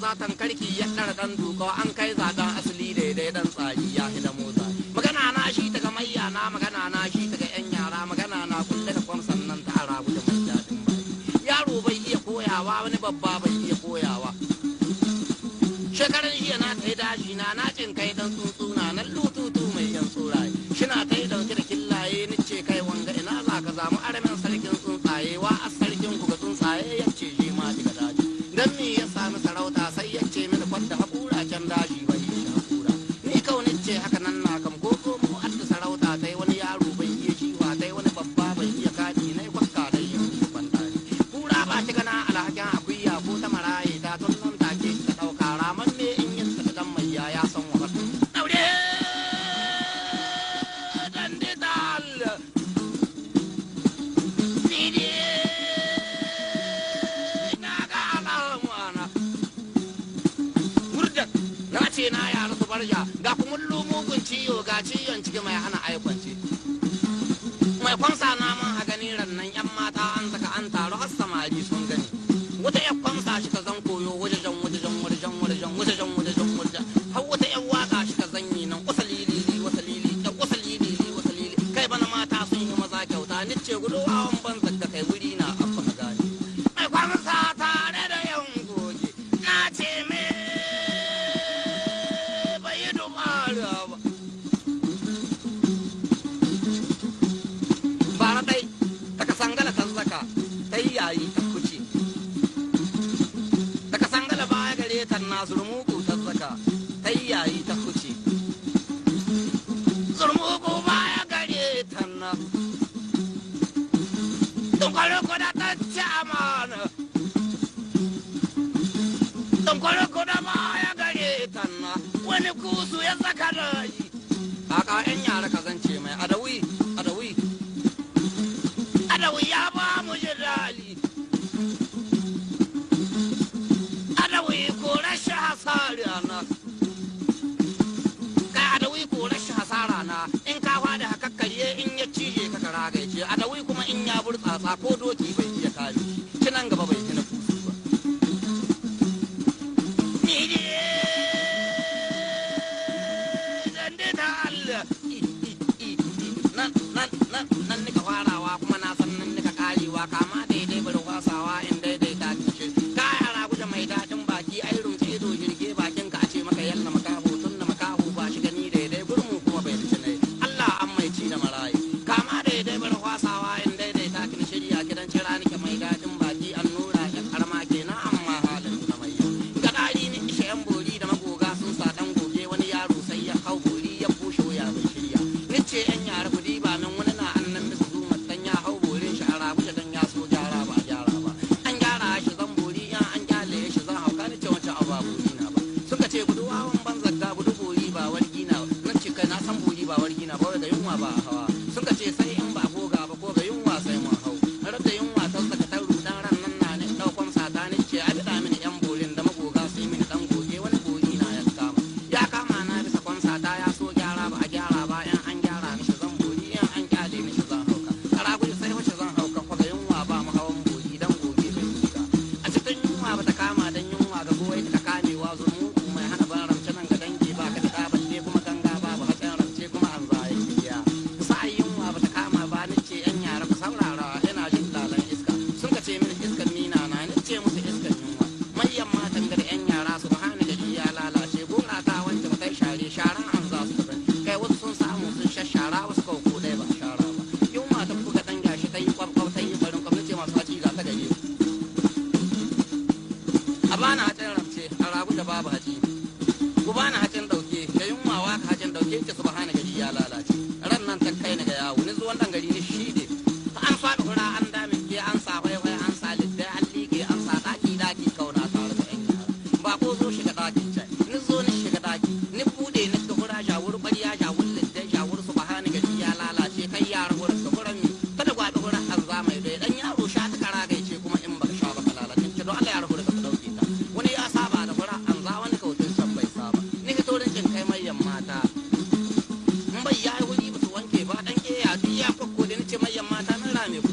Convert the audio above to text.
kaza tankarki ya ɗara ɗan duka an kai zaɓen asali daidai ɗan tsari ya hida motsa magana na shi daga mayya na magana na shi daga yan yara magana na kulle da kwamsan nan ta ara da mai daɗin baki yaro bai iya koyawa wani babba bai iya koyawa shekaran jiya na ta yi daji na cin kai dan tsuntsuna na lututu mai yan tsoraye shina ta yi ɗauke da killaye ni ce kai wanga ina za ka zamu aramin sarkin tsuntsaye wa a sarkin ku ga tsuntsaye ya ce shi ma daga daji dan me ya sami sarauta sai ya ce mini kwanda hakura can daji bai yi hakura ni kaunin ce haka nan na kam ko mu adda sarauta ta yi wani yaro bai iya jiwa ta yi wani babba bai iya kaji na yi kwakka da yin kwanda kura ba ta gana alhakin akuya ko ta maraye ta tun nan take ta ɗauka raman me in yin ta dan mai ya san wa daure dan de dal ni ce na yara su barja ga kuma mugun ciyo ga ciyon ciki mai hana aikwance mai kwamsa na man ha gani rannan yan mata an saka an taru har samari sun gani wata yan kwamsa shi ka zan koyo wajajen har wata yan waka shi ka zan yi nan kusa lili kai bana mata sun yi maza kyauta ni ce gudu hawan ban zakka kai wuri na abba ka gani mai kwamsa tare da yan goge na ce me bara dai daga sangala ta zaka ta yi yayi ta kuce daga sangala baya gare ta nazurmuku ta zaka ta yi yayi ta kuce zurmuku baya gare ta na dunkwaro koda ta ci amana dunkwaro koda baya gare ta na wani kusu ya zaka da yi kaka yan yara ka zance mai adawi ya ba mu jirali adawi ko rashin hasara na kai adawi ko rashin hasara na in ka fada hakakkarye in ya cije ka kara gaice adawi kuma in ya burtsatsa ko doki bai iya kare shi nan gaba bai hina kusu ba ni ne dan da Allah nan nika farawa kuma na san nan nika karewa kama daidai bari kwasawa in daidai ta kice ka yara guje mai dadin baki ai rumce ido jirge bakin ka a ce maka yalla makaho tun da makaho ba shi gani daidai gurmu kuma bai dace ne Allah an mai ci da marayi kama daidai bari kwasawa in daidai ta kin shirya gidan cira nike mai dadin baki an nura ya karma kenan amma halin na mai ga dari ni ishe yan bori da magoga sun sa dan goge wani yaro sai ya hau bori ya bushe wuya bai shirya nice yan yara kudi ba min wani na annan musu zuma dan ya hau borin shi ara buja dan ya so gyara ba gyara ba an gyara shi zan bori yan an gyale shi zan hauka ni ce wancan abu ba bori na ba suka ce gudu wawan ban zakka gudu bori ba wargi na nan ce kai na san bori ba wargi na ba da yunwa ba hawa suka ce sai in ba goga ba ko ga yunwa sai mun hau rar da yunwa ta saka ta rudan ran nan na ne daukon sata ni ce a bida mini yan borin da magoga sai mini dan goge wani bori na ya kama na bisa kwansa ta ya so gyara ba a gyara ba yan an gyara mishi zan bori yan an kyale mishi zan hauka kara gudu sai wace zan hauka kwaga yunwa ba mu hawan bori dan goge bai shiga a cikin yunwa ba ta kama dan yunwa ga goyi ta kamewa zurmuku mai hana ban ramce nan ga dangi ba ka da balle kuma ganga babu hatsarin ramce kuma an zaya kiya sai yunwa ba ta kama ba ni ce yan yara ku saurara ina jin lalan iska sun ka ce mini iskan nina na ni ce musu iskan yunwa mayyan matan ga da yan yara subhana gari ya lalace gora ta wanda ba kai share sharan an za su tafi kai wasu sun samu sun shashara wasu kawo ko ɗaya ba shara ba yunwa ta buga dan gashi ta yi kwakwau ta yi farin kwamnati masu haci ga ta gare a bana hacin ramce a ragu da babu haci ku bana hacin dauke da yunwa waka hacin dauke ce subhana gari ya lalace ran nan ta kai ni ga yawo ni zuwan dan gari ni shi ne an faɗi hura an dame ke an sa waiwai an sa lidda an liƙe an sa daki kauna tare da yan yara ba ko zo shiga dakin can ni zo ni shiga daki ni bude ni ga hura jawur bariya jawur lidda jawur subhana gari ya lalace kai yara hura ka hura mi ta da gwabi hura an za mai dai dan yaro sha ta kara gaice kuma in baka sha baka lalace ce don Allah yara hura ka dauke ta wani ya saba da hura an za wani kautin san bai saba ni ka torin jin kai mai mata in bai yayi wuri ba su wanke ba dan ke ya duk ya kokko da ni ce mai mata na rame ku